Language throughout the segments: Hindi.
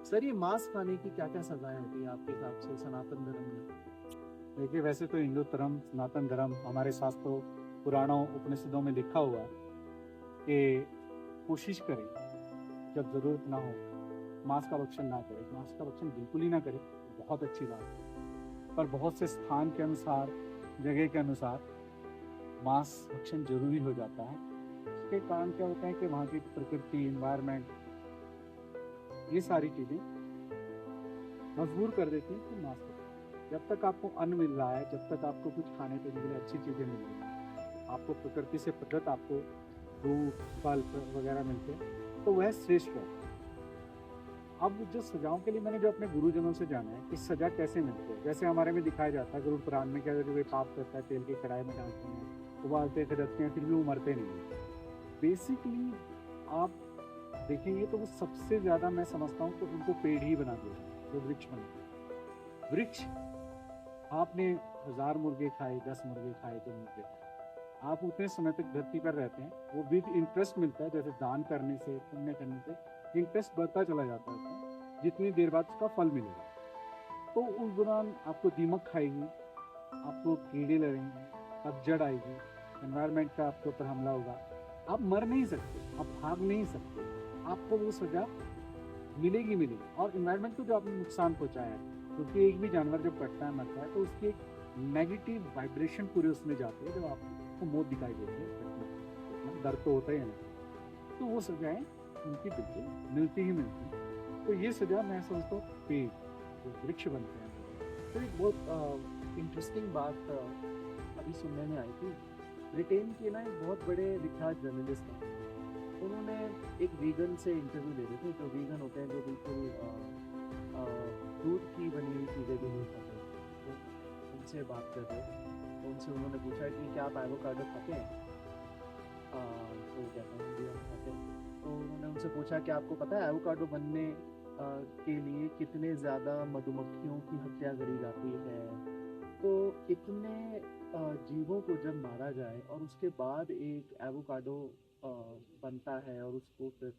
सर, ये मांस खाने की क्या क्या सजाएं होती है आपके हिसाब से सनातन धर्म में? देखिए, वैसे तो हिंदू धर्म, सनातन धर्म, हमारे शास्त्रों, पुराणों, उपनिषदों में लिखा हुआ है कि कोशिश करें, जब ज़रूरत ना हो, मांस का भक्षण ना करें। मांस का भक्षण बिल्कुल ही ना करें, बहुत अच्छी बात है। पर बहुत से स्थान के अनुसार, जगह के अनुसार मांस भक्षण ज़रूरी हो जाता है। उसके कारण क्या होता है कि वहाँ की प्रकृति, एनवायरनमेंट, ये सारी चीज़ें मजबूर कर देती हैं कि मांस खाओ। जब तक आपको अन्न मिल रहा है, जब तक आपको कुछ खाने पीने के लिए अच्छी चीज़ें मिल रही हैं, आपको प्रकृति से प्रदत्त आपको फ्रूट, फल वगैरह मिलते हैं, तो वह श्रेष्ठ है। अब जो सजाओं के लिए मैंने जो अपने गुरुजनों से जाना है कि सजा कैसे मिलती है, जैसे हमारे में दिखाया जाता है गुरु पुराण में, क्या कोई पाप करता है तेल की कढ़ाई में डालते हैं, उबालते थे, रखते हैं, फिर भी वो मरते नहीं है। बेसिकली आप देखेंगे तो वो सबसे ज़्यादा मैं समझता हूँ तो उनको पेड़ ही बना देगा, जो वृक्ष बनते हैं। वृक्ष, आपने 1000 मुर्गे खाए, 10 मुर्गे खाए, 2 मुर्गे खाए, आप उतने समय तक धरती पर रहते हैं, वो विद इंटरेस्ट मिलता है, जैसे दान करने से, पुण्य करने से इंटरेस्ट बढ़ता चला जाता है उसमें, जितनी देर बाद उसका फल मिलेगा। तो उस दौरान आपको दीमक खाएगी, आपको कीड़े लगेंगे, पतझड़ आएगी, एनवायरनमेंट का आपके ऊपर हमला होगा, आप मर नहीं सकते, आप भाग नहीं सकते, आपको वो सजा मिलेगी मिलेगी। और इन्वायरमेंट को जो आपने नुकसान पहुंचाया है, क्योंकि एक भी जानवर जब कटता है, मरता है, तो उसकी एक नेगेटिव वाइब्रेशन पूरे उसमें जाती है, जब आपको मौत दिखाई देती है, कटना दर्द तो होता ही है ना, तो वो सजाएं उनकी बिल्कुल मिलती ही मिलती हैं। तो ये सजा मैं समझता हूँ पेड़, जो वृक्ष बनते हैं। सर, एक बहुत इंटरेस्टिंग बात अभी सुनने में आई थी। ब्रिटेन के ना एक बहुत बड़े विख्यात जर्नलिस्ट हैं, उन्होंने एक वीगन से इंटरव्यू ले रहे थे, जो वीगन होते हैं, जो बिल्कुल अ, दूध की बनी हुई चीज़ें भी नहीं खाते हैं। तो उनसे बात कर रहे थे, तो उनसे उन्होंने पूछा कि क्या आप एवोकाडो खाते हैं? तो वो कहते हैं जी हम खाते हैं। तो उन्होंने उनसे पूछा कि आपको पता है एवोकाडो बनने के लिए कितने ज़्यादा मधुमक्खियों की हत्या करी जाती है? तो इतने जीवों को जब मारा जाए और उसके बाद एक एवोकाडो अ, बनता है और उसको फिर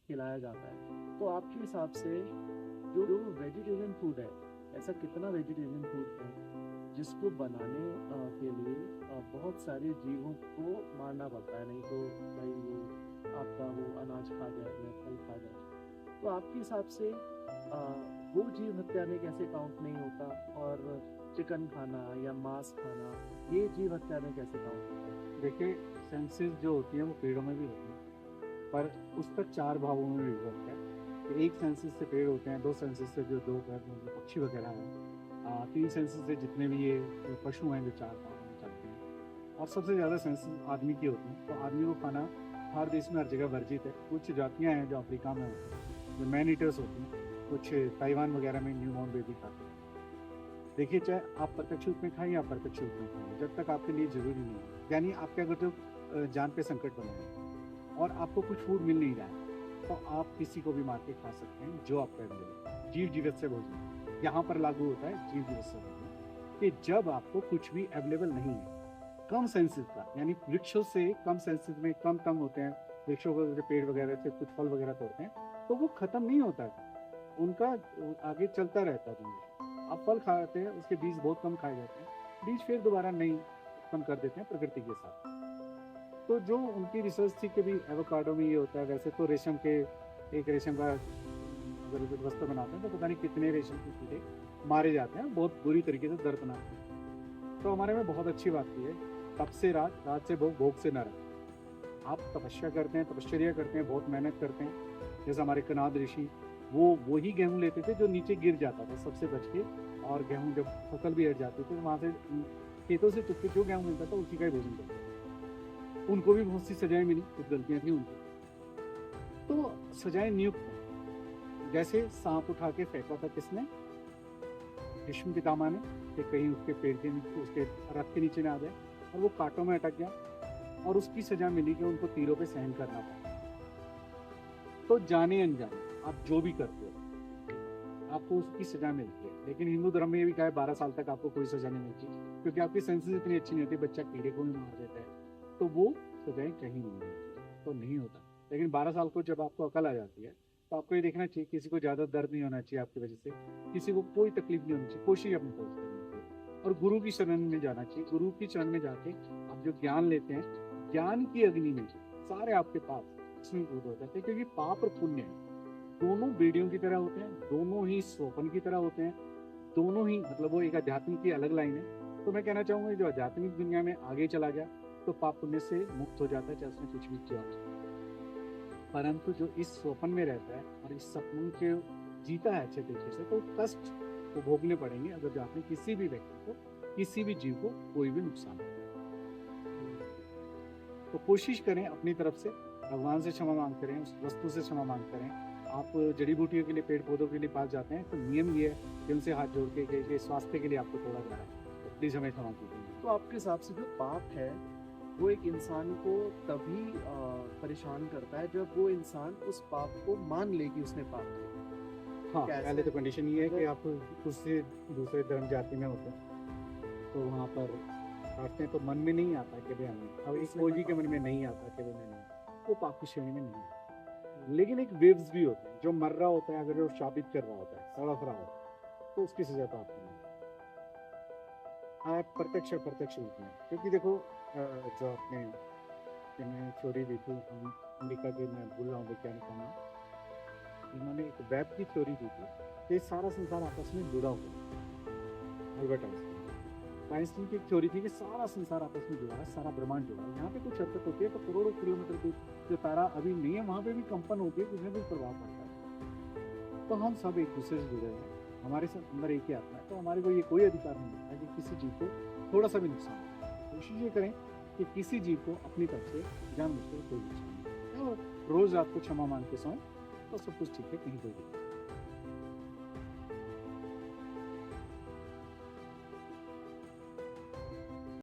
खिलाया जाता है, तो आपके हिसाब से जो वेजिटेरियन फूड है, ऐसा कितना वेजिटेरियन फूड है जिसको बनाने के लिए बहुत सारे जीवों को मारना पड़ता है, नहीं तो भाई वो आपका वो अनाज खा जाए या फल खा जाए। तो आपके हिसाब से वो जीव हत्या में कैसे काउंट नहीं होता, और चिकन खाना या मांस खाना ये जीव हत्या में कैसे काउंट होता है? देखिए, सेंसेस जो होती हैं वो पेड़ों में भी होती हैं, पर उसका 4 भागों में विभक्त है। कि एक सेंसेस से पेड़ होते हैं, 2 सेंसेस से जो 2 पैर में जो पक्षी वगैरह हैं, 3 सेंसेस से जितने भी ये पशु हैं जो 4 भागों में चलते हैं, और सबसे ज़्यादा सेंसेस आदमी की होती हैं। तो आदमी को खाना हर देश में हर जगह वर्जित है। कुछ जातियाँ हैं जो अफ्रीका में होती हैं, जो मैन ईटर्स होती हैं, कुछ ताइवान वगैरह में न्यू बॉर्न बेबी खाते हैं। देखिए, चाहे आप प्रत्यक्ष रूप में खाएँ या अप्रत्यक्ष रूप में खाएँ, जब तक आपके लिए ज़रूरी नहीं है, यानी आपके अगर जो जान पे संकट बना है और आपको कुछ फूड मिल नहीं रहा है, तो आप किसी को भी मार के खा सकते हैं, जो आपका मिले। जीव जीवस्य भोजन यहाँ पर लागू होता है, जीव जीवस्य भोजन, कि जब आपको कुछ भी अवेलेबल नहीं है, कम सेंसेस का, यानी वृक्षों से कम सेंसेस में कम तंग होते हैं, वृक्षों को जो पेड़ वगैरह से कुछ फल वगैरह तोड़ते हैं, तो वो खत्म नहीं होता है, उनका आगे चलता रहता है जनरेशन। आप फल खाते हैं, उसके बीज बहुत कम खाए जाते हैं, बीज फिर दोबारा नहीं उत्पन्न कर देते हैं प्रकृति के साथ। तो जो उनकी रिसर्च थी कि भी एवोकाडो में ये होता है, वैसे तो रेशम के, एक रेशम का अगर वस्त्र बनाते हैं तो पता नहीं कितने रेशम के कीड़े मारे जाते हैं, बहुत बुरी तरीके से दर्दनाक। तो हमारे में बहुत अच्छी बात की है, तप से रात, रात से भोग, भोग से नरक। आप तपस्या करते हैं, तपश्चर्या करते हैं, बहुत मेहनत करते हैं, जैसे हमारे कनाद ऋषि, वो वही गेहूं लेते थे जो नीचे गिर जाता था सबसे बच के, और गेहूं जब फसल भी हट जाती थी तो वहां से खेतों से चुप के जो गेहूं मिलता था उसी का ही भोजन करते थे। उनको भी बहुत सी सजाएं मिली, कुछ गलतियां थी उनकी, तो सजाएं नियुक्त हैं। जैसे सांप उठा के फेंका था किसने, भीष्म पितामह ने, कि कहीं उसके पेड़ के नीचे, उसके रथ के नीचे ना आ जाए, और वो कांटों में अटक गया, और उसकी सजा मिली कि उनको तीरों पे सहन करना पड़ा। तो जाने अनजाने आप जो भी करते हो, आपको उसकी सजा मिलती है। लेकिन हिंदू धर्म में ये भी कहा है 12 साल तक आपको कोई सजा नहीं मिलती, क्योंकि आपकी सेंसेस इतनी अच्छी नहीं होती, बच्चा कीड़े को भी मार देता है, तो वो सजाएं कहीं नहीं मिलती, तो नहीं होता। लेकिन 12 साल को जब आपको अकल आ जाती है, तो आपको ये देखना चाहिए किसी को ज़्यादा दर्द नहीं होना चाहिए आपकी वजह से, किसी को कोई तकलीफ नहीं होनी चाहिए, कोशिश अपनी तरफ से करनी चाहिए और गुरु की शरण में जाना चाहिए। गुरु की शरण में जाके आप जो ज्ञान लेते हैं, ज्ञान की अग्नि में सारे आपके पाप भस्मीभूत हो जाते हैं, क्योंकि पाप और पुण्य दोनों बेड़ियों की तरह होते हैं, दोनों ही सोपन की तरह होते हैं, दोनों ही मतलब वो एक आध्यात्मिक की अलग लाइन है। तो मैं कहना चाहूँगा जो आध्यात्मिक दुनिया में आगे चला गया तो पाप पुण्य से मुक्त हो जाता है, चाहे उसने कुछ भी किया हो। परंतु जो इस स्वप्न में रहता है और इस सपनों के जीता है अच्छे तरीके से, तो कष्ट को भोगने पड़ेंगे अगर जो आपने किसी भी व्यक्ति को, किसी भी जीव को कोई भी नुकसान हो। तो कोशिश करें अपनी तरफ से, भगवान से क्षमा मांग करें, उस वस्तु से क्षमा मांग करें। आप जड़ी बूटियों के लिए, पेड़ पौधों के लिए पास जाते हैं तो नियम ये है कि उनसे हाथ जोड़ के स्वास्थ्य के लिए आपको थोड़ा सा है, तो प्लीज़ हमें क्षमा कीजिए। तो आपके हिसाब से जो पाप है वो एक इंसान को तभी परेशान करता है जब वो इंसान उस पाप को मान ले कि उसने पाप किया। हाँ, कैसे? पहले तो कंडीशन ये है कि आप उससे दूसरे धर्म जाति में होते हैं तो वहाँ पर काटते हैं तो मन में नहीं आता कि भाई हमें, अब एक इसमें फौजी के मन में नहीं आता कि भाई मैंने, वो पाप की श्रेणी में नहीं आता। लेकिन एक वेव्स भी होते हैं, जो मर रहा होता है, अगर वो शाबित कर रहा होता है, तड़प रहा होता है, तो उसकी सजा तो आपको नहीं। आप प्रत्यक्ष और प्रत्यक्ष रूप में, क्योंकि देखो जो आपने मैंने थ्योरी देखी, हम अमेरिका के, मैं भूल रहा हूँ वैज्ञानिक का नाम, इन्होंने एक वेब की थ्योरी दी थी कि सारा संसार आपस में जुड़ा हुआ है। अल्बर्ट आइंस्टीन की एक थ्योरी थी कि सारा संसार आपस में जुड़ा है, सारा ब्रह्मांड जुड़ा है। यहाँ पे कुछ हरकत होती है तो करोड़ों किलोमीटर दूर जो तारा अभी नहीं है वहाँ पे भी कंपन होती है, कुछ ना कुछ प्रभाव पड़ता है। तो हम सब एक दूसरे से जुड़े हैं, हमारे साथ अंदर एक ही आत्मा है, तो हमारे को ये कोई अधिकार नहीं है कि किसी जीव को थोड़ा सा भी नुकसान हो। कोशिश ये करें कि किसी जीव को अपनी तरफ से जानबूझकर कोई नुकसान नहीं हो, और रोज रात को क्षमा मांग के सोएं तो सब कुछ ठीक है, कहीं कोई दिक्कत नहीं।